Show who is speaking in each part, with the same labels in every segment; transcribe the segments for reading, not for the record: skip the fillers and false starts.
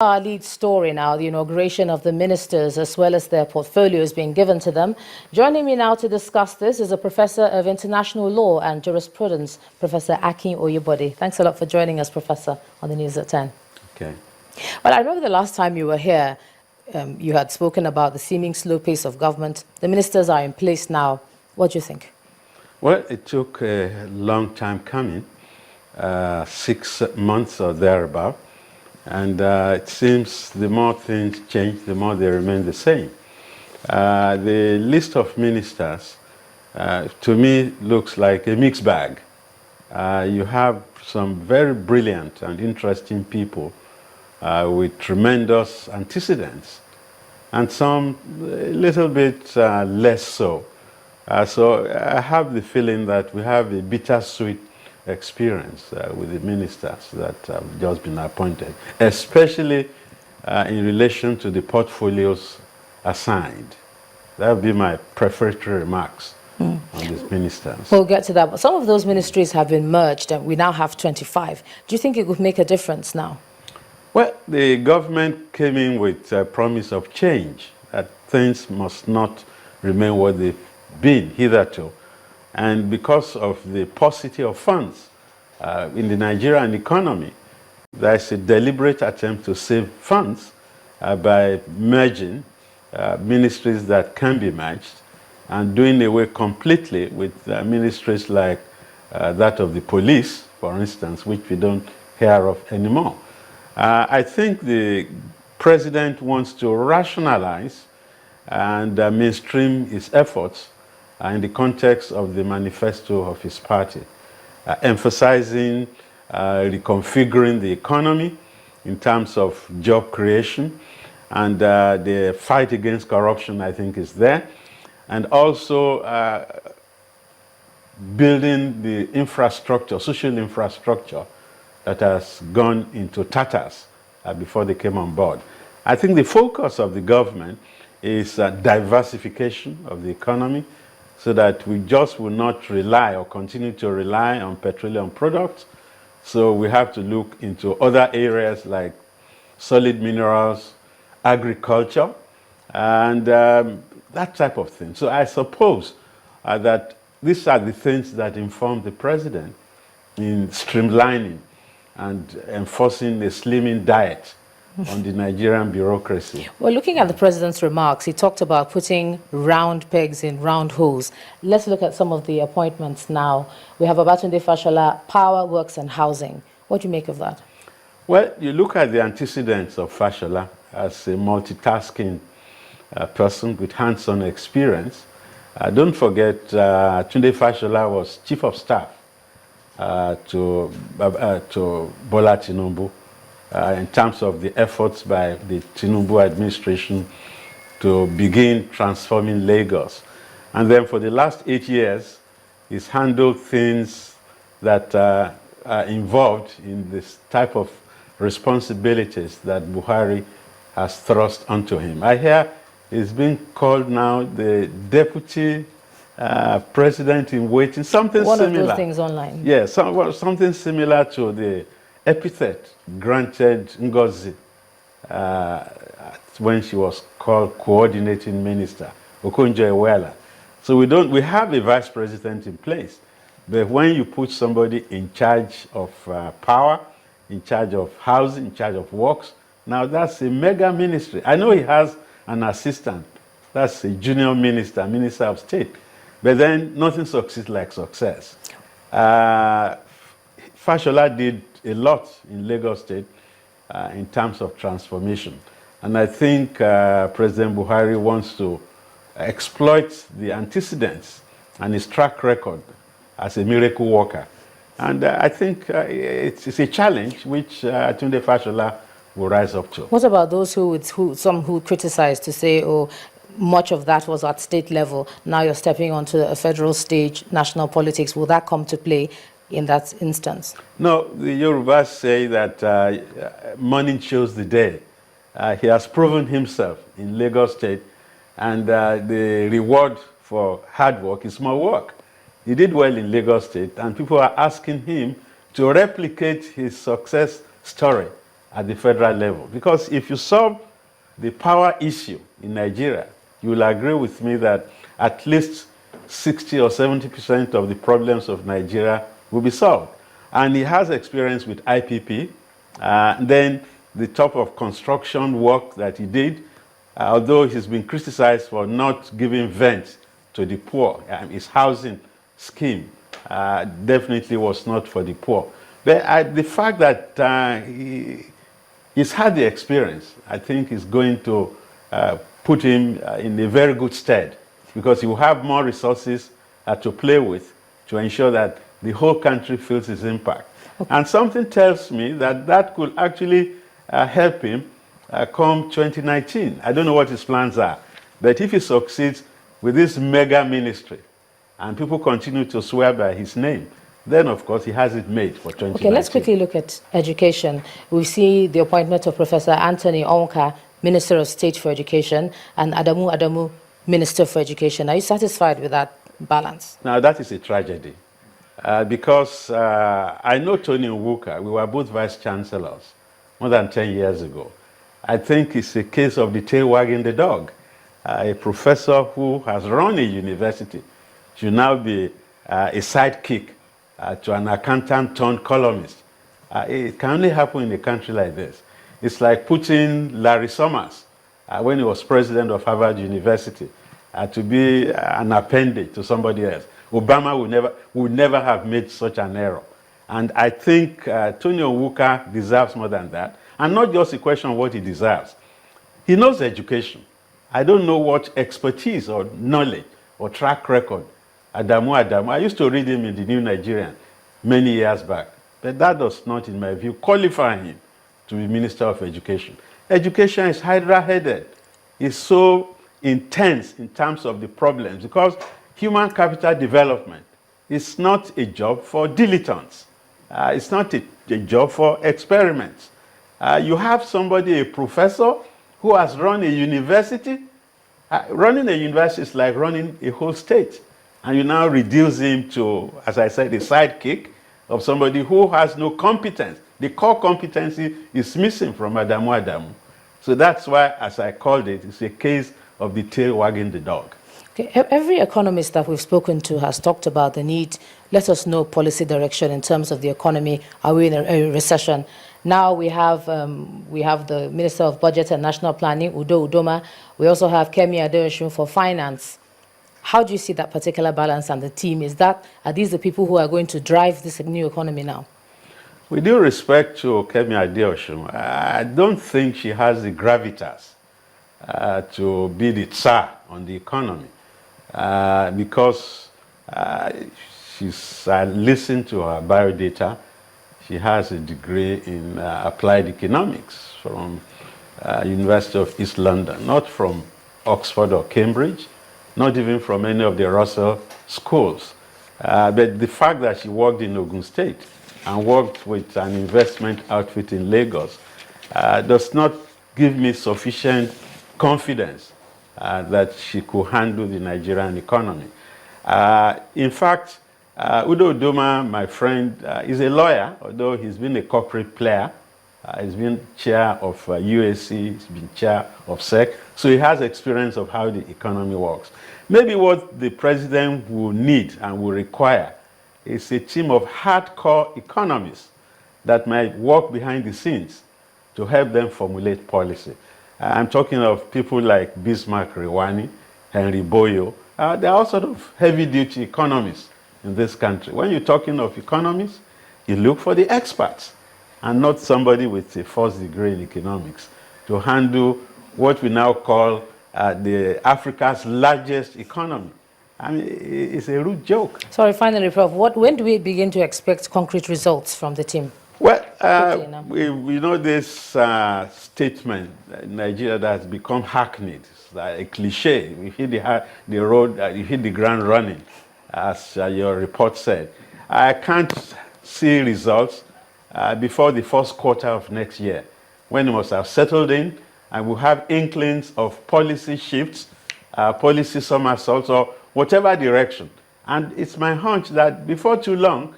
Speaker 1: Our lead story now, the inauguration of the ministers as well as their portfolios being given to them. Joining me now to discuss this is a professor of international law and jurisprudence, Professor Akin Oyebode. Thanks a lot for joining us, Professor, on the News at 10.
Speaker 2: Okay.
Speaker 1: Well, I remember the last time you were here, you had spoken about the seeming slow pace of government. The ministers are in place now. What do you think?
Speaker 2: Well, it took a long time coming, 6 months or thereabout. And it seems the more things change, the more they remain the same. The list of ministers, to me, looks like a mixed bag. You have some very brilliant and interesting people with tremendous antecedents, and some a little bit less so. So I have the feeling that we have a bittersweet experience with the ministers that have just been appointed, especially in relation to the portfolios assigned. That would be my prefatory remarks on these ministers.
Speaker 1: We'll get to that. But some of those ministries have been merged, and we now have 25. Do you think it would make a difference now?
Speaker 2: Well, the government came in with a promise of change, that things must not remain what they've been hitherto. And because of the paucity of funds in the Nigerian economy, there's a deliberate attempt to save funds by merging ministries that can be merged and doing away completely with ministries like that of the police, for instance, which we don't hear of anymore. I think the president wants to rationalize and mainstream his efforts in the context of the manifesto of his party, emphasizing reconfiguring the economy in terms of job creation, and the fight against corruption, I think, is there, and also building the infrastructure, social infrastructure that has gone into tatters before they came on board. I think the focus of the government is diversification of the economy, so that we just will not rely or continue to rely on petroleum products. So we have to look into other areas like solid minerals, agriculture, and that type of thing. So I suppose that these are the things that inform the president in streamlining and enforcing a slimming diet on the Nigerian bureaucracy.
Speaker 1: Well, looking at the president's remarks, he talked about putting round pegs in round holes. Let's look at some of the appointments now. We have Babatunde Fashola, Power, Works and Housing. What do you make of that?
Speaker 2: Well, you look at the antecedents of Fashola as a multitasking person with hands-on experience. Don't forget, Tunde Fashola was Chief of Staff to Bola Tinubu, in terms of the efforts by the Tinubu administration to begin transforming Lagos. And then for the last 8 years, he's handled things that are involved in this type of responsibilities that Buhari has thrust onto him. I hear he's being called now the deputy president in waiting, something
Speaker 1: One
Speaker 2: similar.
Speaker 1: of those things online.
Speaker 2: Yes, something similar to the epithet granted Ngozi when she was called coordinating minister, Okonjo-Iweala. So we have a vice president in place, but when you put somebody in charge of power, in charge of housing, in charge of works, now that's a mega ministry. I know he has an assistant, that's a junior minister, Minister of State, but then nothing succeeds like success. Fashola did a lot in Lagos State in terms of transformation. And I think President Buhari wants to exploit the antecedents and his track record as a miracle worker. And I think it's a challenge which Tunde Fashola will rise up to.
Speaker 1: What about those some who criticize to say, oh, much of that was at state level, now you're stepping onto a federal stage, national politics. Will that come to play in that instance? No,
Speaker 2: the Yorubas say that morning shows the day. He has proven himself in Lagos State, and the reward for hard work is more work. He did well in Lagos State, and people are asking him to replicate his success story at the federal level. Because if you solve the power issue in Nigeria, you will agree with me that at least 60 or 70% of the problems of Nigeria will be solved. And he has experience with IPP. Then the type of construction work that he did, although he's been criticized for not giving vent to the poor, his housing scheme definitely was not for the poor. But the fact that he's had the experience, I think is going to put him in a very good stead, because he will have more resources to play with to ensure that the whole country feels his impact. Okay. And something tells me that that could actually help him come 2019. I don't know what his plans are, but if he succeeds with this mega ministry and people continue to swear by his name, then of course he has it made for 2019.
Speaker 1: Okay, let's quickly look at education. We see the appointment of Professor Anthony Onka, Minister of State for Education, and Adamu, Minister for Education. Are you satisfied with that balance?
Speaker 2: Now, that is a tragedy. Because I know Tony Nwuka, we were both vice chancellors more than 10 years ago. I think it's a case of the tail wagging the dog. A professor who has run a university should now be a sidekick to an accountant turned columnist. It can only happen in a country like this. It's like putting Larry Summers, when he was president of Harvard University, to be an appendage to somebody else. Obama would never have made such an error. And I think Tony Nwuka deserves more than that. And not just a question of what he deserves. He knows education. I don't know what expertise or knowledge or track record Adamu. I used to read him in the New Nigerian many years back. But that does not, in my view, qualify him to be Minister of Education. Education is hydra-headed. It's so intense in terms of the problems, because human capital development is not a job for dilettantes. It's not a job for experiments. You have somebody, a professor, who has run a university. Running a university is like running a whole state. And you now reduce him to, as I said, a sidekick of somebody who has no competence. The core competency is missing from Adamu. So that's why, as I called it, it's a case of the tail wagging the dog.
Speaker 1: Okay. Every economist that we've spoken to has talked about the need, let us know policy direction in terms of the economy. Are we in a recession? Now we have the Minister of Budget and National Planning, Udo Udoma. We also have Kemi Adeosun for Finance. How do you see that particular balance and the team? Are these the people who are going to drive this new economy now?
Speaker 2: With due respect to Kemi Adeosun, I don't think she has the gravitas to be the tsar on the economy, because she's listened to her biodata. She has a degree in applied economics from University of East London, not from Oxford or Cambridge, not even from any of the Russell schools. But the fact that she worked in Ogun State and worked with an investment outfit in Lagos does not give me sufficient confidence that she could handle the Nigerian economy. In fact, Udo Udoma, my friend, is a lawyer, although he's been a corporate player. He's been chair of USC, he's been chair of SEC, so he has experience of how the economy works. Maybe what the president will need and will require is a team of hardcore economists that might work behind the scenes to help them formulate policy. I'm talking of people like Bismarck Rewani, Henry Boyo. They're all sort of heavy-duty economists in this country. When you're talking of economists, you look for the experts and not somebody with a first degree in economics to handle what we now call the Africa's largest economy. I mean, it's a rude joke.
Speaker 1: Sorry, finally, Prof, when do we begin to expect concrete results from the team?
Speaker 2: Well, we know this statement in Nigeria that has become hackneyed. It's like a cliche. You hit the road, you hit the ground running, as your report said. I can't see results before the first quarter of next year, when we must have settled in and we'll have inklings of policy shifts, policy somersaults, or whatever direction. And it's my hunch that before too long,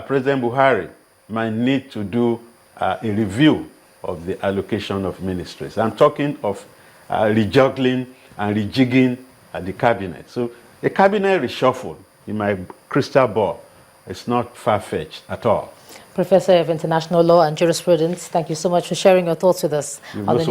Speaker 2: President Buhari might need to do a review of the allocation of ministries. I'm talking of rejuggling and rejigging at the cabinet. So a cabinet reshuffle, in my crystal ball, is not far-fetched at all.
Speaker 1: Professor of International Law and Jurisprudence, thank you so much for sharing your thoughts with us on the